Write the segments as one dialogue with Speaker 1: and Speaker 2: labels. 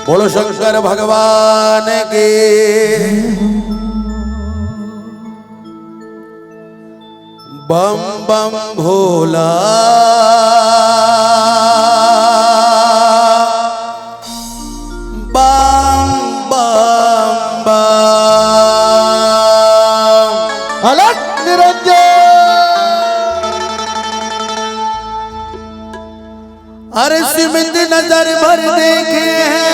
Speaker 1: बोलो शंकर भगवान के। बम बम भोला बम बम बम। अलग निरंजन। अरे सिमंद नजर भर देखे हैं,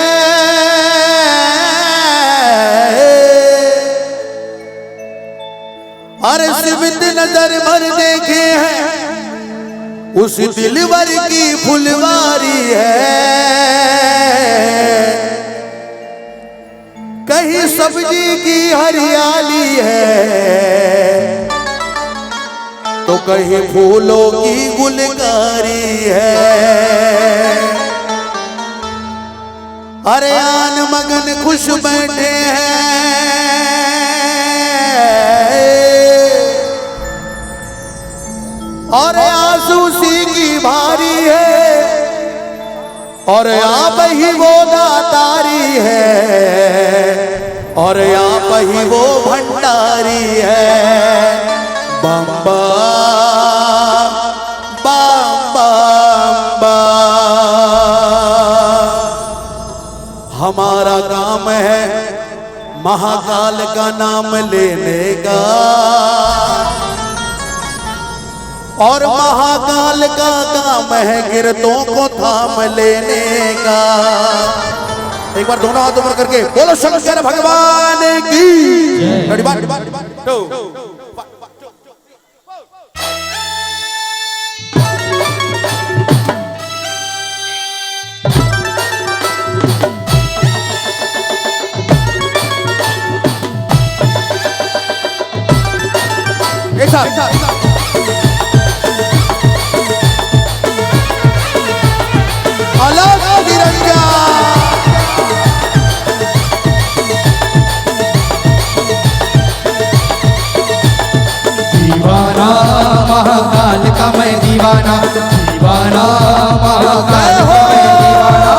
Speaker 1: अरे सिमंद नजर भर देखे हैं, उस दिलवर की फुलवारी है। कहीं सब्जी की हरियाली है, तो कहीं फूलों की गुलकारी है। अरे आन मगन खुश बैठे हैं, और आंसू सी की भारी है, और आप ही वो दातारी है, और आप ही वो भंडारी है। बम बम बम बम बम। हमारा काम है महाकाल का नाम लेने का, और महाकाल का काम है गिरतों को थाम लेने का। एक बार दोनों हाथ ऊपर करके बोलो शंकर भगवान की। Ready one two. एक साथ अलग तिरंगा।
Speaker 2: दीवाना महाकाल का मैं दीवाना, दीवाना महाकाल का मैं दीवाना।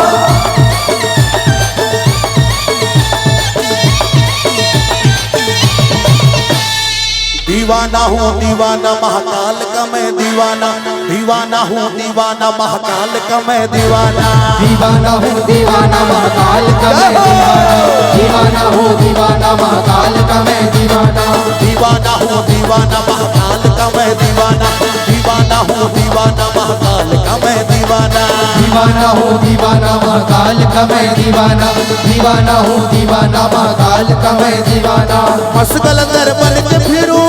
Speaker 1: दीवाना हूँ दीवाना महाकाल का मैं दीवाना, दीवाना हूँ दीवाना महाकाल का मैं दीवाना।
Speaker 2: दीवाना हूँ दीवाना महाकाल का मैं दीवाना, दीवाना हूँ दीवाना महाकाल का मैं दीवाना।
Speaker 1: दीवाना हूँ दीवाना महाकाल का मैं दीवाना, दीवाना हूँ दीवाना महाकाल का मैं दीवाना।
Speaker 2: दीवाना हूँ दीवाना महाकाल का मैं दीवाना, दीवाना हूँ दीवाना महाकाल का मैं दीवाना।
Speaker 1: मस्त कलंदर बन के फिरूं,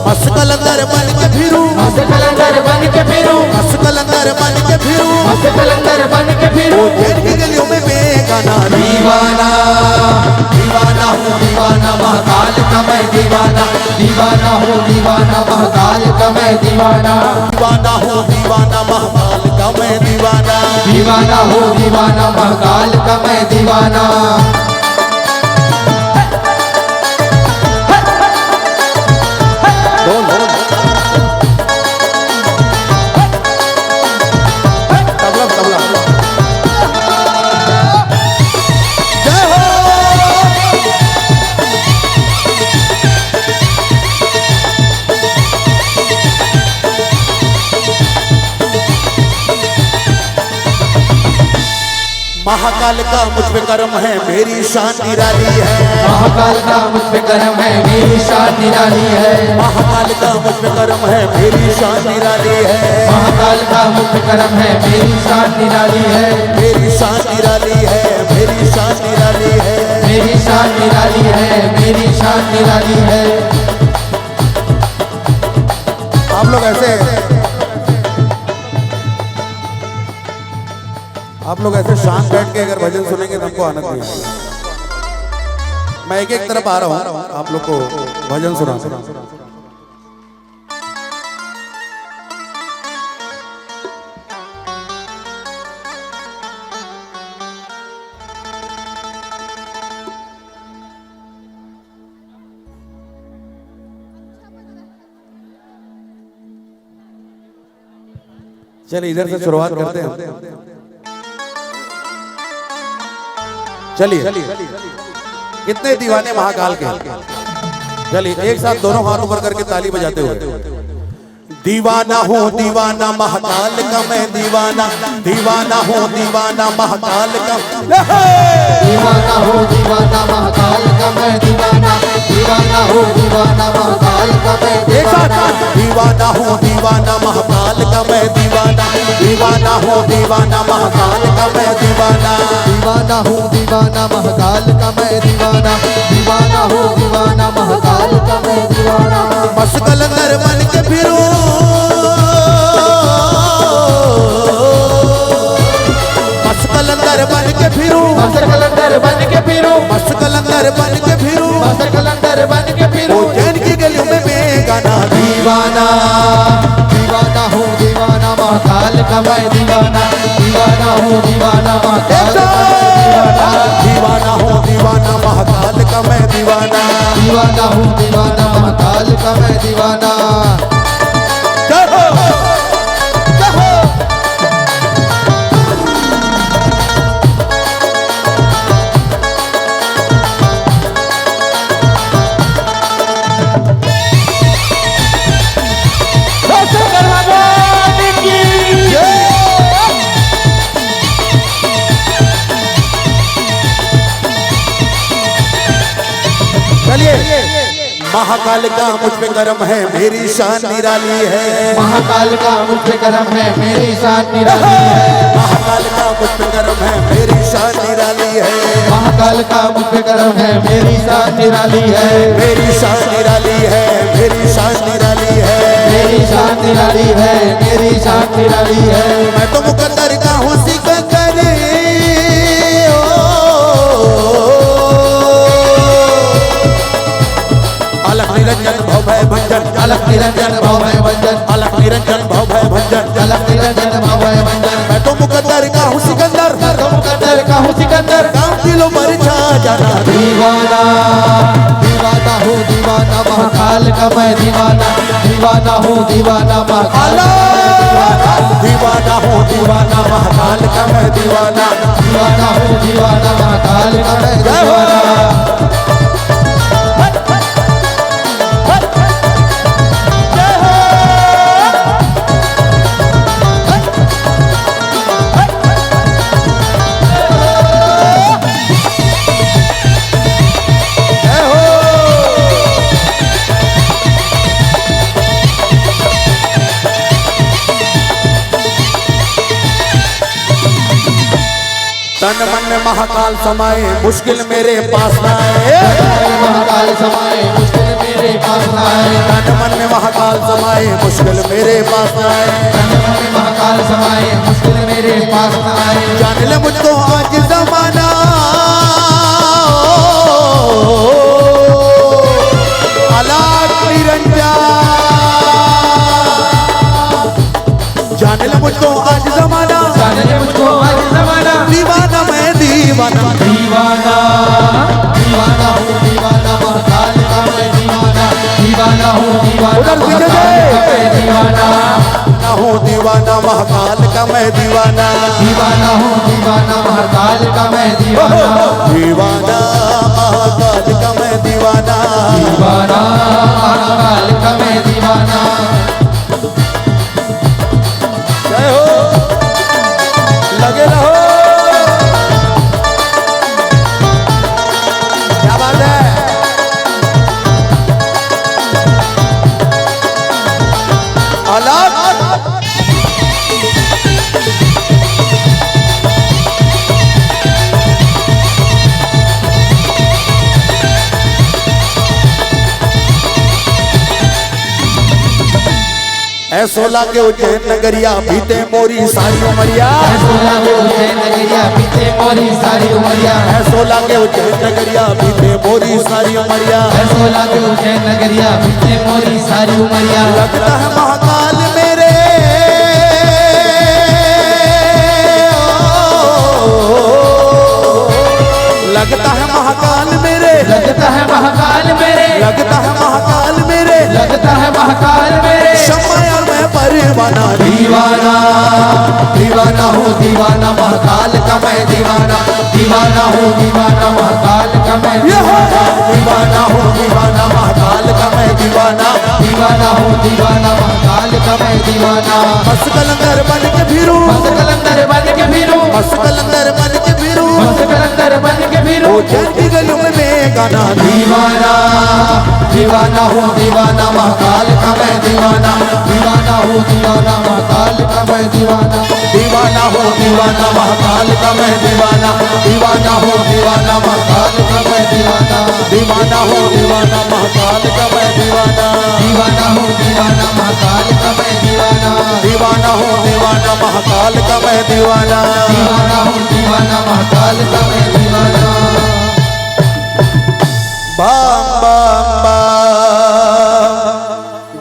Speaker 1: मस्त कलंदर बन के फिरूं,
Speaker 2: मस्त कलंदर बन के फिरूं,
Speaker 1: मस्त कलंदर बन के फिरूं,
Speaker 2: मस्त कलंदर बन के फिरूं।
Speaker 1: खेल की गलियों में बेगाना।
Speaker 2: दीवाना दीवाना हूँ दीवाना महाकाल का मैं दीवाना, दीवाना हूँ दीवाना महाकाल का मैं दीवाना।
Speaker 1: दीवाना हूँ दीवाना महाकाल का मैं दीवाना,
Speaker 2: दीवाना हूँ दीवाना महाकाल का मैं दीवाना।
Speaker 1: तबला तबला। जय हो। महाकाल का मुझ पे कर्म है मेरी शान निराली है,
Speaker 2: महाकाल का मुझ पे करम है मेरी शान निराली है।
Speaker 1: महाकाल का मुझ पे कर्म है मेरी शान निराली है,
Speaker 2: महाकाल का मुझ पे करम है मेरी शान निराली है।
Speaker 1: मेरी शान निराली है, मेरी शान निराली है,
Speaker 2: मेरी शान निराली है, मेरी शान निराली है।
Speaker 1: आप लोग ऐसे शांत बैठ के अगर भजन सुनेंगे तो हमको आनंद नहीं आएगा। मैं एक एक तरफ आ रहा हूँ, आप लोग को भजन सुना। चलिए इधर से शुरुआत करते हैं। चलिए कितने दीवाने महाकाल के। चलिए एक साथ दोनों हाथ ऊपर करके ताली बजाते हुए। दीवाना हूँ दीवाना महाकाल का मैं दीवाना, दीवाना हूँ दीवाना महाकाल का।
Speaker 2: दीवाना हूँ दीवाना महाकाल का मैं दीवाना, दीवाना हूँ दीवाना महाकाल का मैं दीवाना।
Speaker 1: दीवाना हूँ दीवाना महाकाल का मैं दीवाना, दीवाना हूँ दीवाना महाकाल का मैं दीवाना।
Speaker 2: दीवाना हूँ दीवाना महाकाल का मैं दीवाना, दीवाना हूँ दीवाना महाकाल का मैं दीवाना।
Speaker 1: बस कलंदर बन के फिरूं, बस कलंदर बन के फिरूं,
Speaker 2: बस कलंदर बन के फिरूं,
Speaker 1: बस कलंदर बन के फिरूं,
Speaker 2: बस कलंदर बन के फिरूं।
Speaker 1: उज्जैन की गलियों में बेगाना
Speaker 2: दीवाना, दीवाना हूँ दीवाना महाकाल का मैं दीवाना, दीवाना हूँ दीवाना महाकाल का मैं दीवाना।
Speaker 1: दीवाना हूँ दीवाना महाकाल का मैं दीवाना,
Speaker 2: दीवाना हूँ दीवाना महाकाल का मैं दीवाना।
Speaker 1: जय हो
Speaker 2: जय हो।
Speaker 1: महाकाल का मुझ पे करम है, मेरी शान निराली है।
Speaker 2: महाकाल का मुझ पे करम है, मेरी शान निराली है।
Speaker 1: महाकाल का मुझ पे करम है, मेरी शान निराली है।
Speaker 2: महाकाल का मुझ पे करम है, मेरी शान निराली है।
Speaker 1: मेरी शान निराली है, मेरी शान निराली है।
Speaker 2: मेरी शान निराली है, मेरी शान निराली है।
Speaker 1: मैं तो मुकद्दर का हूँ सिकंदर, अलग निरंजन भव भय भंजन,
Speaker 2: अलग निरंजन भव भय भंजन,
Speaker 1: अलग निरंजन भव भय भंजन,
Speaker 2: अलग निरंजन भव भय भंजन।
Speaker 1: मैं तो मुकद्दर का हूँ सिकंदर,
Speaker 2: तो मुकद्दर का हूँ सिकंदर,
Speaker 1: काम दिलों पर छा जाना।
Speaker 2: दीवाना, दीवाना हूँ दीवाना महाकाल का मैं दीवाना, दीवाना हूँ दीवाना महाकाल का मैं दीवाना।
Speaker 1: दीवाना हूँ दीवाना महाकाल का मैं दीवाना,
Speaker 2: दीवाना हूँ दीवाना महाकाल का मैं दीवाना।
Speaker 1: तन मन में महाकाल समाए, मुश्किल मेरे पास ना आए।
Speaker 2: महाकाल समाए, मुश्किल मेरे पास ना आए।
Speaker 1: तन मन में महाकाल समाए, मुश्किल मेरे पास ना आए।
Speaker 2: तन मन में महाकाल समाए, मुश्किल मेरे पास ना आए।
Speaker 1: जान ले मुझको आज जमाना, अलग निरंजन। जान ले मुझको आज जमाना,
Speaker 2: जान ले मुझको आज जमाना।
Speaker 1: दीवाना मैं दीवाना,
Speaker 2: दीवाना, दीवाना हूँ दीवाना महाकाल का मैं दीवाना, दीवाना हूँ दीवाना महाकाल का मैं दीवाना।
Speaker 1: ना हूँ दीवाना महाकाल का मैं दीवाना,
Speaker 2: दीवाना हूँ दीवाना महाकाल का मैं दीवाना।
Speaker 1: दीवाना महाकाल का मैं दीवाना,
Speaker 2: दीवाना महाकाल का मैं दीवाना।
Speaker 1: जय हो, लगे रहो। क्या बात है। अलग सोला के उज्जैन नगरिया बीते मोरी सारी उमरिया।
Speaker 2: सोला के उज्जैन नगरिया बीते मोरी सारी उमरिया।
Speaker 1: सोला के उज्जैन नगरिया बीते मोरी सारी उमरिया।
Speaker 2: सोला के उज्जैन नगरिया बीते मोरी सारी उमरिया।
Speaker 1: लगता है महाकाल मेरे, लगता है महाकाल मेरे,
Speaker 2: लगता है महाकाल मेरे,
Speaker 1: लगता है महाकाल मेरे,
Speaker 2: लगता है महाकाल मेरे।
Speaker 1: समय और मैं पर दीवाना
Speaker 2: दीवाना दीवाना हूँ दीवाना महाकाल का मैं दीवाना दीवाना हूँ दीवाना महाकाल का मैं दीवाना दीवाना हूँ दीवाना महाकाल का मैं दीवाना दीवाना हूँ दीवाना महाकाल का मैं दीवाना
Speaker 1: मस्त कलंदर बन के फिरूं
Speaker 2: मस्त कलंदर बन के फिरूं
Speaker 1: मस्त कलंदर बन के फिरूं
Speaker 2: मस्त कलंदर बन के फिरूं
Speaker 1: जल्दी गलियों में गाना
Speaker 2: दीवाना दीवाना हूँ दीवाना महाकाल का मैं दीवाना दीवाना हूँ दीवाना महाकाल का मैं दीवाना दीवाना हूँ दीवाना महाकाल का मैं दीवाना दीवाना हूँ दीवाना महाकाल का मैं दीवाना
Speaker 1: दीवाना हो दीवाना महाकाल का मैं दीवाना
Speaker 2: दीवाना हूँ दीवाना महाकाल का मैं दीवाना
Speaker 1: दीवाना हो दीवाना महाकाल का मैं दीवाना
Speaker 2: दीवाना हूँ दीवाना महाकाल का मैं दीवाना
Speaker 1: बाम बाम बाम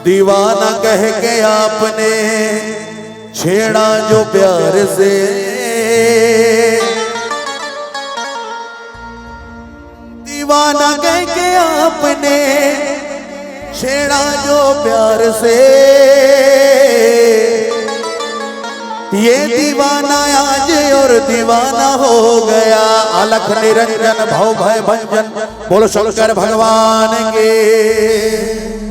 Speaker 1: दीवाना कह के आपने छेड़ा जो प्यार से दीवाना कह के आपने छेड़ा जो प्यार से ये दीवाना आज और दीवाना हो गया अलख निरंजन भव भय भंजन बोलो शंकर भगवान के